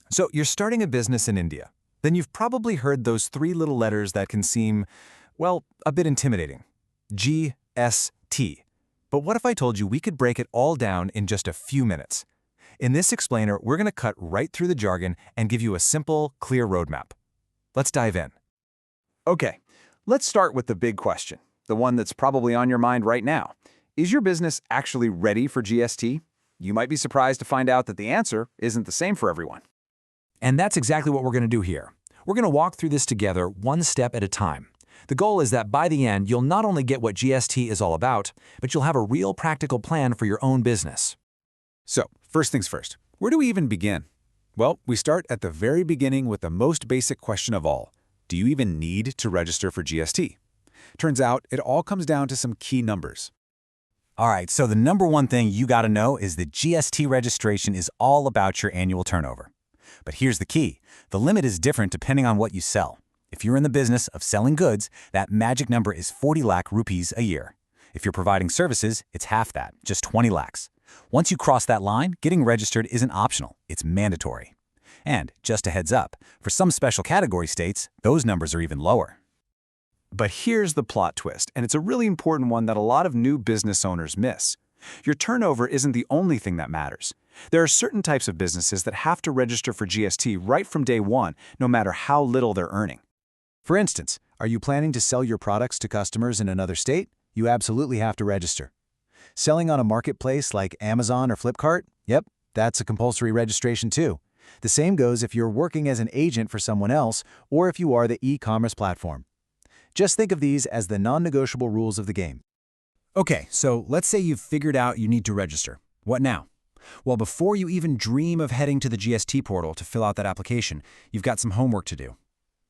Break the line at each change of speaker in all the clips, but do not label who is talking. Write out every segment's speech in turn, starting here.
So you're starting a business in India. Then you've probably heard those three little letters that can seem, well, a bit intimidating. GST. But what if I told you we could break it all down in just a few minutes? In this explainer, we're going to cut right through the jargon and give you a simple, clear roadmap. Let's dive in.
Okay, let's start with the big question, the one that's probably on your mind right now. Is your business actually ready for GST? You might be surprised to find out that the answer isn't the same for everyone.
And that's exactly what we're going to do here. We're going to walk through this together one step at a time. The goal is that by the end, you'll not only get what GST is all about, but you'll have a real practical plan for your own business.
So, first things first, where do we even begin? Well, we start at the very beginning with the most basic question of all. Do you even need to register for GST? Turns out, it all comes down to some key numbers.
All right, so the number one thing you got to know is that GST registration is all about your annual turnover. But here's the key. The limit is different depending on what you sell. If you're in the business of selling goods, that magic number is 40 lakh rupees a year. If you're providing services, it's half that, just 20 lakhs. Once you cross that line, getting registered isn't optional, it's mandatory. And just a heads up, for some special category states, those numbers are even lower.
But here's the plot twist, and it's a really important one that a lot of new business owners miss. Your turnover isn't the only thing that matters. There are certain types of businesses that have to register for GST right from day one, no matter how little they're earning.
For instance, are you planning to sell your products to customers in another state? You absolutely have to register. Selling on a marketplace like Amazon or Flipkart? Yep, that's a compulsory registration too. The same goes if you're working as an agent for someone else or if you are the e-commerce platform. Just think of these as the non-negotiable rules of the game.
Okay, so let's say you've figured out you need to register. What now? Well, before you even dream of heading to the GST portal to fill out that application, you've got some homework to do.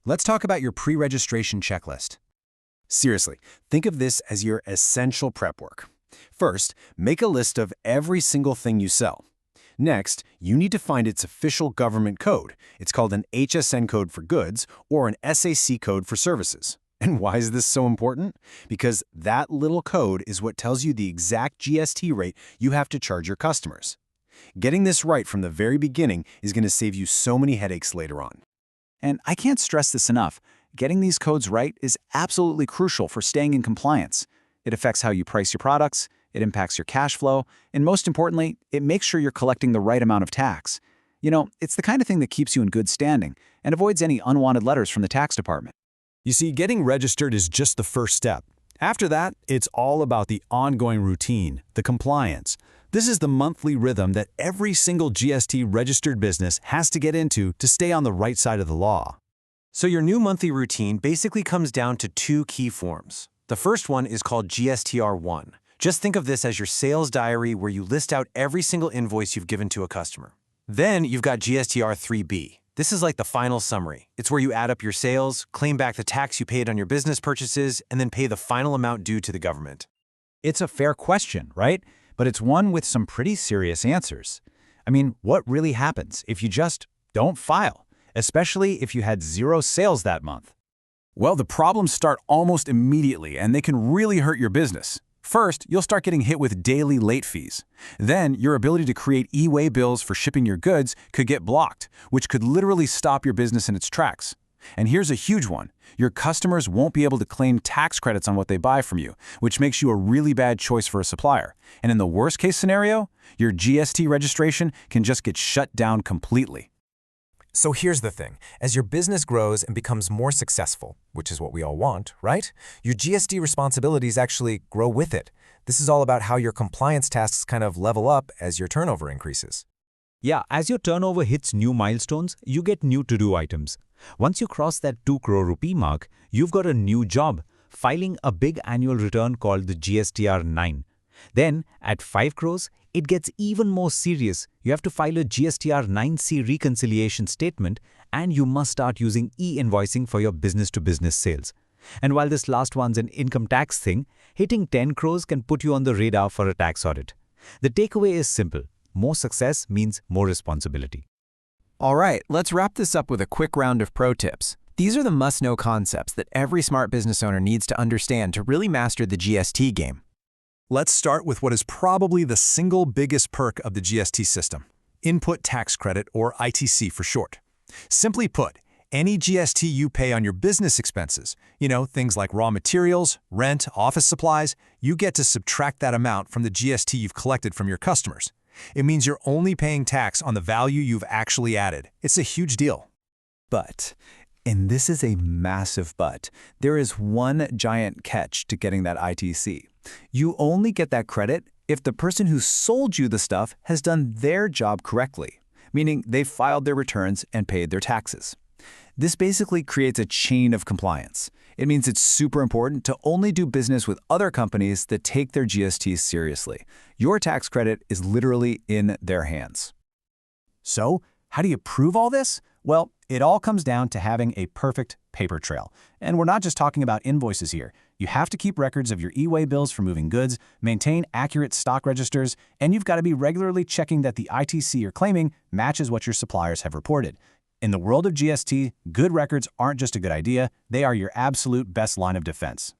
Let's talk about your pre-registration checklist.
Seriously, think of this as your essential prep work. First, make a list of every single thing you sell. Next, you need to find its official government code. It's called an HSN code for goods or an SAC code for services. And why is this so important? Because that little code is what tells you the exact GST rate you have to charge your customers. Getting this right from the very beginning is going to save you so many headaches later on.
And I can't stress this enough. Getting these codes right is absolutely crucial for staying in compliance. It affects how you price your products, it impacts your cash flow, and most importantly, it makes sure you're collecting the right amount of tax. You know, it's the kind of thing that keeps you in good standing and avoids any unwanted letters from the tax department.
You see, getting registered is just the first step. After that, it's all about the ongoing routine, the compliance. This is the monthly rhythm that every single GST-registered business has to get into to stay on the right side of the law.
So your new monthly routine basically comes down to two key forms. The first one is called GSTR1. Just think of this as your sales diary where you list out every single invoice you've given to a customer. Then you've got GSTR3B. This is like the final summary. It's where you add up your sales, claim back the tax you paid on your business purchases, and then pay the final amount due to the government.
It's a fair question, right? But it's one with some pretty serious answers. I mean, what really happens if you just don't file, especially if you had zero sales that month?
Well, the problems start almost immediately, and they can really hurt your business. First, you'll start getting hit with daily late fees. Then, your ability to create e-way bills for shipping your goods could get blocked, which could literally stop your business in its tracks. And here's a huge one. Your customers won't be able to claim tax credits on what they buy from you, which makes you a really bad choice for a supplier. And in the worst-case scenario, your GST registration can just get shut down completely.
So here's the thing. As your business grows and becomes more successful, which is what we all want, right? Your GST responsibilities actually grow with it. This is all about how your compliance tasks kind of level up as your turnover increases.
Yeah, as your turnover hits new milestones, you get new to-do items. Once you cross that 2 crore rupee mark, you've got a new job, filing a big annual return called the GSTR9. Then, at 5 crores, it gets even more serious. You have to file a GSTR9C reconciliation statement, and you must start using e-invoicing for your business-to-business sales. And while this last one's an income tax thing, hitting 10 crores can put you on the radar for a tax audit. The takeaway is simple. More success means more responsibility.
All right, let's wrap this up with a quick round of pro tips. These are the must-know concepts that every smart business owner needs to understand to really master the GST game.
Let's start with what is probably the single biggest perk of the GST system:
input tax credit, or ITC for short. Simply put, any GST you pay on your business expenses, things like raw materials, rent, office supplies, you get to subtract that amount from the GST you've collected from your customers. It means you're only paying tax on the value you've actually added. It's a huge deal.
But, and this is a massive but, there is one giant catch to getting that ITC. You only get that credit if the person who sold you the stuff has done their job correctly, meaning they've filed their returns and paid their taxes. This basically creates a chain of compliance. It means it's super important to only do business with other companies that take their GSTs seriously. Your tax credit is literally in their hands.
So, how do you prove all this? Well, it all comes down to having a perfect paper trail. And we're not just talking about invoices here. You have to keep records of your e-way bills for moving goods, maintain accurate stock registers, and you've got to be regularly checking that the ITC you're claiming matches what your suppliers have reported. In the world of GST, good records aren't just a good idea, they are your absolute best line of defense.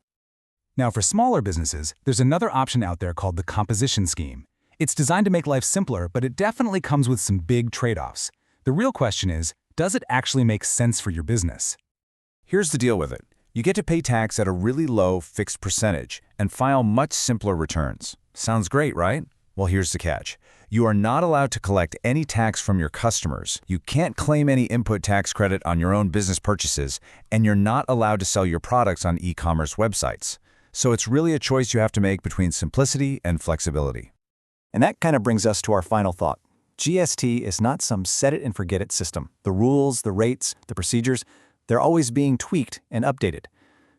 Now, for smaller businesses, there's another option out there called the composition scheme. It's designed to make life simpler, but it definitely comes with some big trade-offs. The real question is, does it actually make sense for your business?
Here's the deal with it. You get to pay tax at a really low fixed percentage and file much simpler returns. Sounds great, right? Well, here's the catch. You are not allowed to collect any tax from your customers. You can't claim any input tax credit on your own business purchases, and you're not allowed to sell your products on e-commerce websites. So it's really a choice you have to make between simplicity and flexibility. And that kind of brings us to our final thought. GST is not some set-it-and-forget-it system. The rules, the rates, the procedures, they're always being tweaked and updated.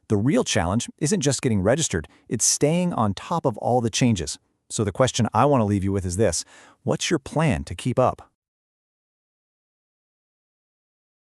The real challenge isn't just getting registered, it's staying on top of all the changes. So the question I want to leave you with is this: what's your plan to keep up?